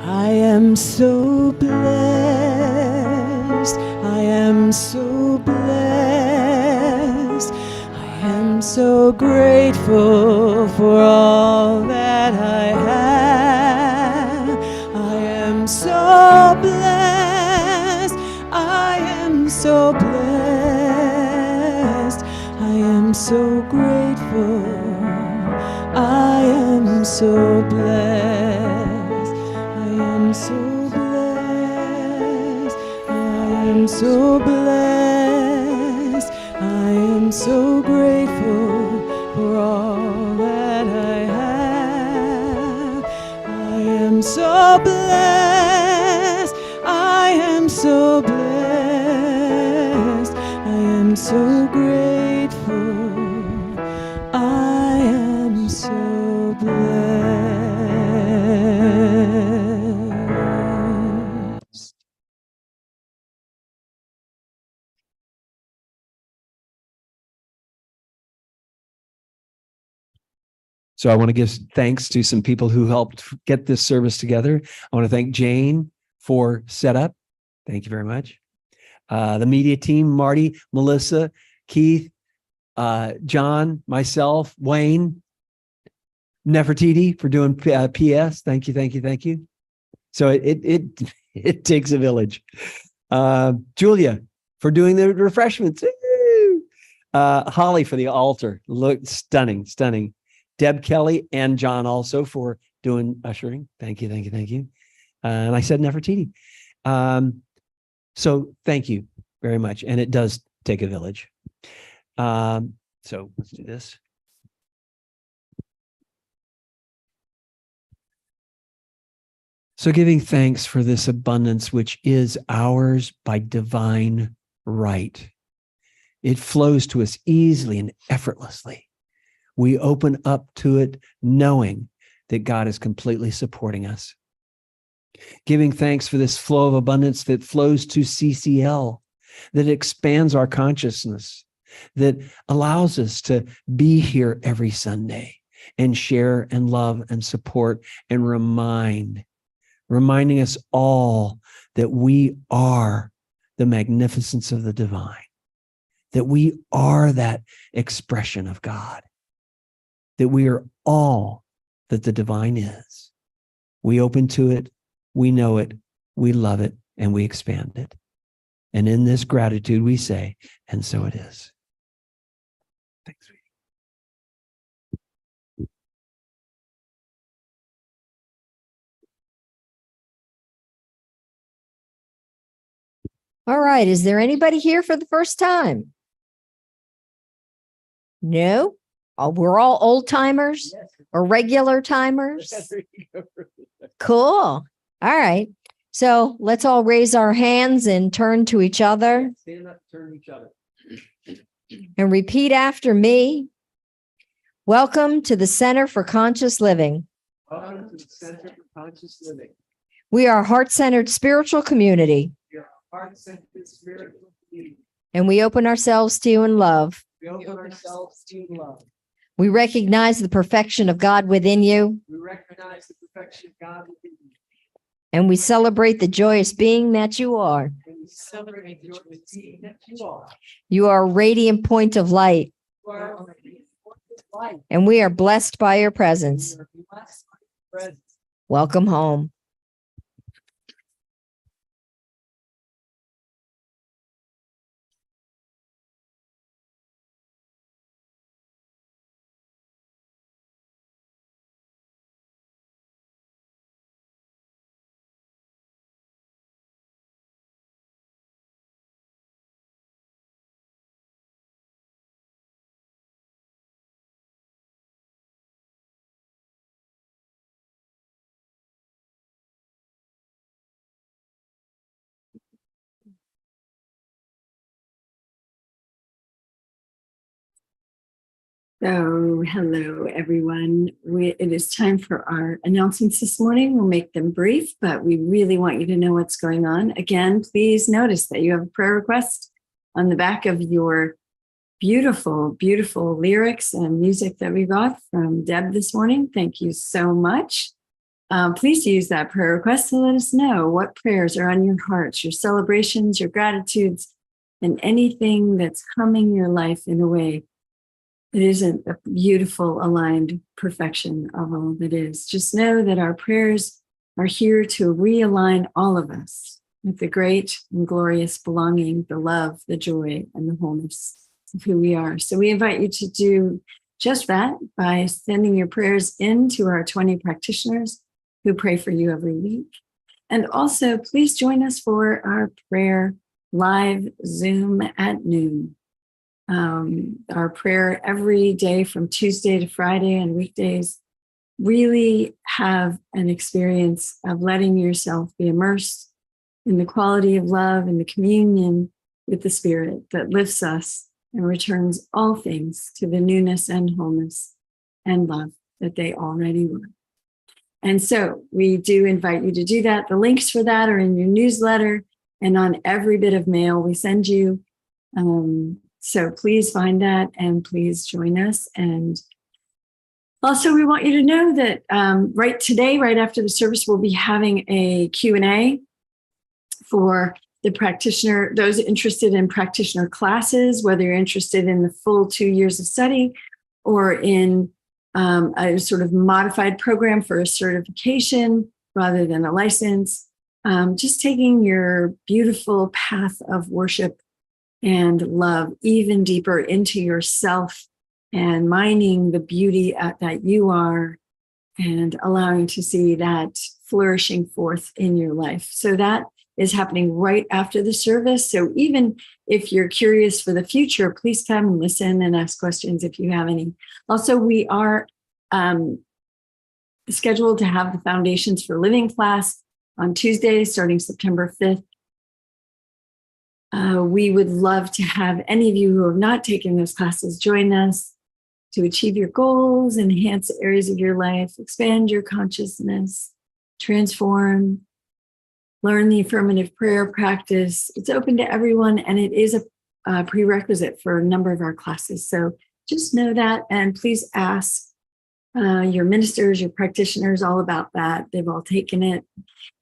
I am so blessed. I am so blessed. I am so grateful for all that I have. I am so blessed. I am so blessed. I am so grateful. I am so blessed. I am so blessed. I am so blessed. I am so grateful for all that I have. I am so blessed. I am so blessed. I am so grateful. I am so blessed. So I want to give thanks to some people who helped get this service together. I want to thank Jane for setup. Thank you very much. The media team, Marty, Melissa, Keith, John, myself, Wayne, Nefertiti for doing PS. Thank you, thank you, thank you. So it takes a village. Julia for doing the refreshments. Holly for the altar. Look, stunning, stunning. Deb Kelly and John also for doing ushering. Thank you, thank you, thank you. And I said Nefertiti. So thank you very much. And it does take a village. So let's do this. So giving thanks for this abundance, which is ours by divine right. It flows to us easily and effortlessly. We open up to it knowing that God is completely supporting us. Giving thanks for this flow of abundance that flows to CCL, that expands our consciousness, that allows us to be here every Sunday and share and love and support and reminding us all that we are the magnificence of the divine, that we are that expression of God, that we are all that the divine is. We open to it, we know it, we love it, and we expand it. And in this gratitude, we say, and so it is. Thanks, sweetie. All right. Is there anybody here for the first time? No? Oh, we're all old timers or regular timers? Cool. All right. So let's all raise our hands and turn to each other Stand up, turn to each other. and repeat after me. Welcome to the Center for Conscious Living. Welcome to the Center for Conscious Living. We are a heart-centered spiritual community, We are a heart-centered spiritual community. and we open ourselves to you in love. We open ourselves to love. We recognize the perfection of God within you, We recognize the perfection of God within you. and we celebrate the joyous being that you are. And we celebrate the joyous being that you are. You are a radiant point of light, You are a radiant point of light. and we are blessed by your presence. We are blessed by your presence. Welcome home. So, hello, everyone. It is time for our announcements this morning. We'll make them brief, but we really want you to know what's going on. Again, please notice that you have a prayer request on the back of your beautiful, beautiful lyrics and music that we got from Deb this morning. Thank you so much. Please use that prayer request to let us know what prayers are on your hearts, your celebrations, your gratitudes, and anything that's humming your life in a way. It isn't a beautiful, aligned perfection of all that is. Just know that our prayers are here to realign all of us with the great and glorious belonging, the love, the joy, and the wholeness of who we are. So we invite you to do just that by sending your prayers into our 20 practitioners who pray for you every week. And also, please join us for our prayer live Zoom at noon. Our prayer every day from Tuesday to Friday and weekdays. Really have an experience of letting yourself be immersed in the quality of love and the communion with the Spirit that lifts us and returns all things to the newness and wholeness and love that they already were. And so we do invite you to do that. The links for that are in your newsletter and on every bit of mail we send you. So please find that and please join us. And also, we want you to know that right today, right after the service, we'll be having a Q&A for the practitioner, those interested in practitioner classes, whether you're interested in the full 2 years of study or in a sort of modified program for a certification rather than a license. Just taking your beautiful path of worship and love even deeper into yourself and mining the beauty that you are and allowing to see that flourishing forth in your life. So that is happening right after the service. So even if you're curious for the future, please come and listen and ask questions if you have any. Also, we are scheduled to have the Foundations for Living class on Tuesday, starting September 5th. We would love to have any of you who have not taken those classes join us to achieve your goals, enhance areas of your life, expand your consciousness, transform, learn the affirmative prayer practice. It's open to everyone, and it is a prerequisite for a number of our classes. So just know that, and please ask your ministers, your practitioners all about that. They've all taken it.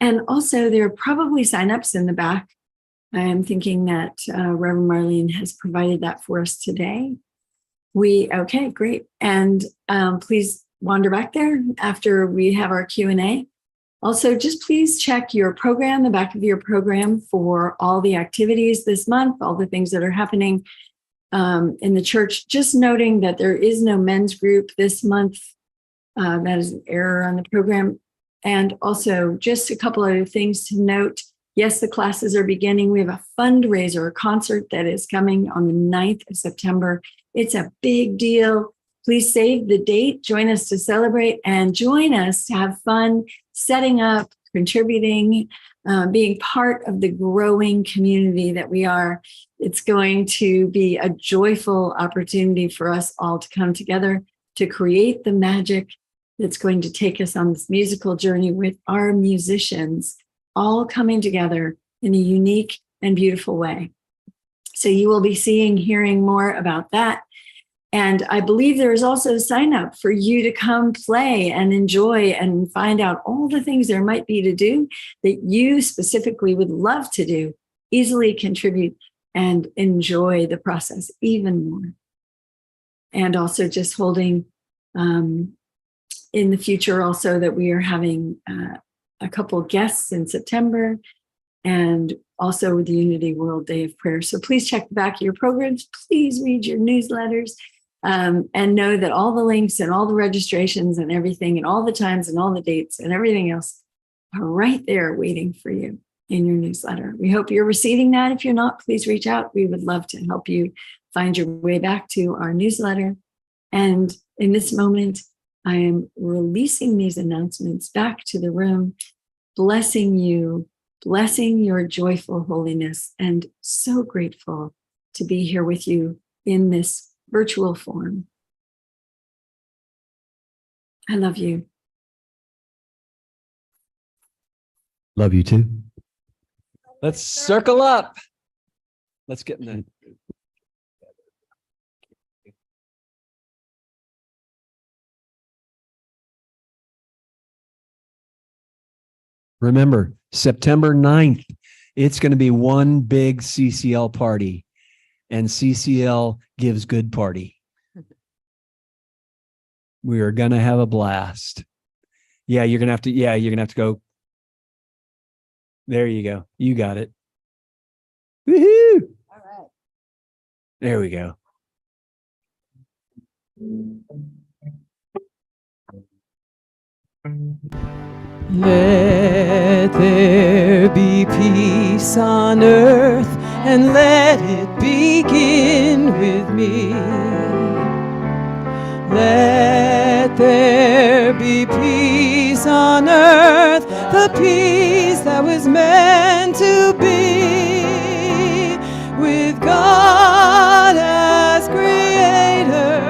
And also, there are probably signups in the back. I am thinking that Reverend Marlene has provided that for us today. Okay, great. And please wander back there after we have our Q&A. Also, just please check your program, the back of your program, for all the activities this month, all the things that are happening in the church. Just noting that there is no men's group this month. That is an error on the program. And also, just a couple other things to note. Yes, the classes are beginning. We have a fundraiser, a concert that is coming on the 9th of September. It's a big deal. Please save the date, join us to celebrate, and join us to have fun setting up, contributing, being part of the growing community that we are. It's going to be a joyful opportunity for us all to come together to create the magic that's going to take us on this musical journey with our musicians all coming together in a unique and beautiful way. So you will be hearing more about that. And I believe there is also a sign up for you to come play and enjoy and find out all the things there might be to do that you specifically would love to do, easily contribute and enjoy the process even more. And also just holding in the future also that we are having a couple guests in September, and also with the Unity World Day of Prayer. So please check the back of your programs. Please read your newsletters. And know that all the links and all the registrations and everything and all the times and all the dates and everything else are right there waiting for you in your newsletter. We hope you're receiving that. If you're not, please reach out. We would love to help you find your way back to our newsletter. And in this moment, I am releasing these announcements back to the room, blessing you, blessing your joyful holiness, and so grateful to be here with you in this virtual form. I love you. Love you too. Let's circle up. Let's get in there. Remember, September 9th, it's going to be one big CCL party, and CCL gives good party. We are going to have a blast. Yeah, you're going to have to go. There you go. You got it. Woohoo! All right. There we go. Let there be peace on earth, and let it begin with me. Let there be peace on earth, the peace that was meant to be, with God as creator,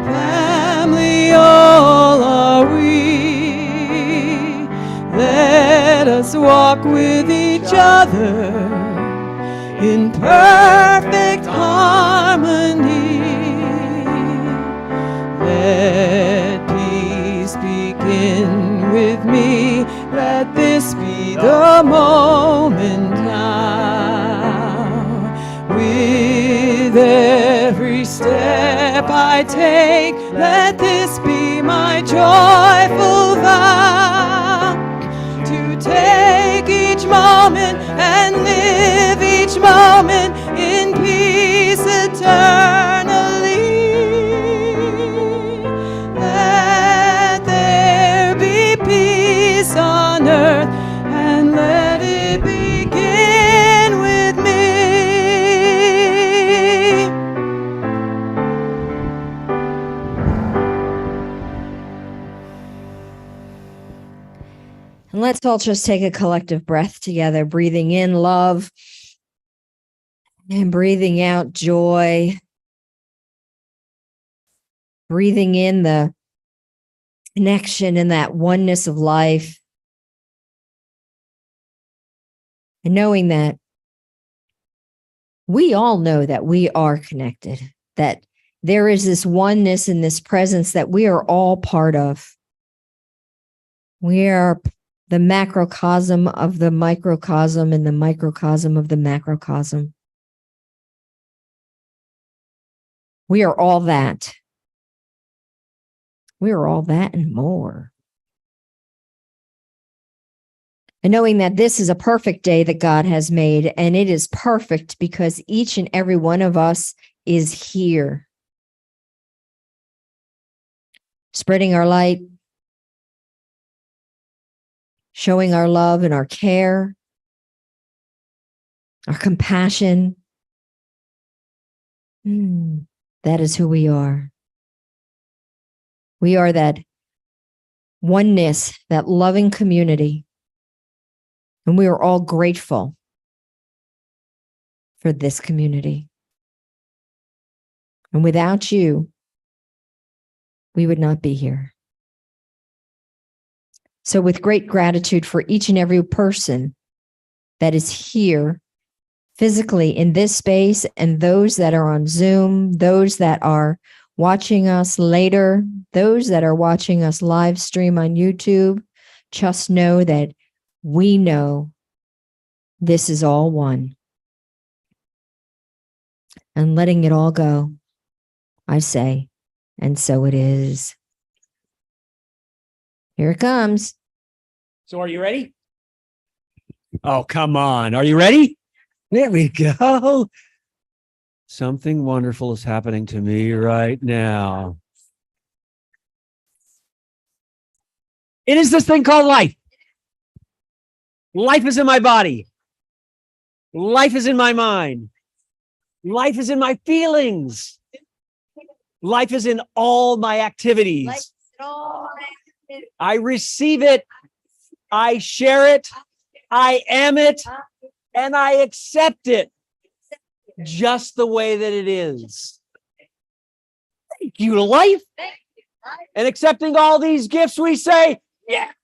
family all are we. Let us walk with each other in perfect harmony. Let peace begin with me. Let this be the moment now. With every step I take, let this be my joyful vow, to take each moment and live each moment in peace eternally. Let there be peace on earth, and let it begin with me. And let's all just take a collective breath together, breathing in love and breathing out joy. Breathing in the connection and that oneness of life. And knowing that we all know that we are connected, that there is this oneness and this presence that we are all part of. We are the macrocosm of the microcosm and the microcosm of the macrocosm. We are all that. We are all that and more. And knowing that this is a perfect day that God has made, and it is perfect because each and every one of us is here. Spreading our light, showing our love and our care, our compassion. That is who we are. We are that oneness, that loving community. And we are all grateful for this community. And without you, we would not be here. So with great gratitude for each and every person that is here physically in this space, and those that are on Zoom, those that are watching us later, those that are watching us live stream on YouTube, just know that we know this is all one. And letting it all go, I say, and so it is. Here it comes. So are you ready? Oh, come on. Are you ready? There we go. Something wonderful is happening to me right now. It is this thing called life. Life is in my body. Life is in my mind. Life is in my feelings. Life is in all my activities. I receive it. I share it. I am it. And I accept it just the way that it is. Thank you to life. And accepting all these gifts, we say, yes.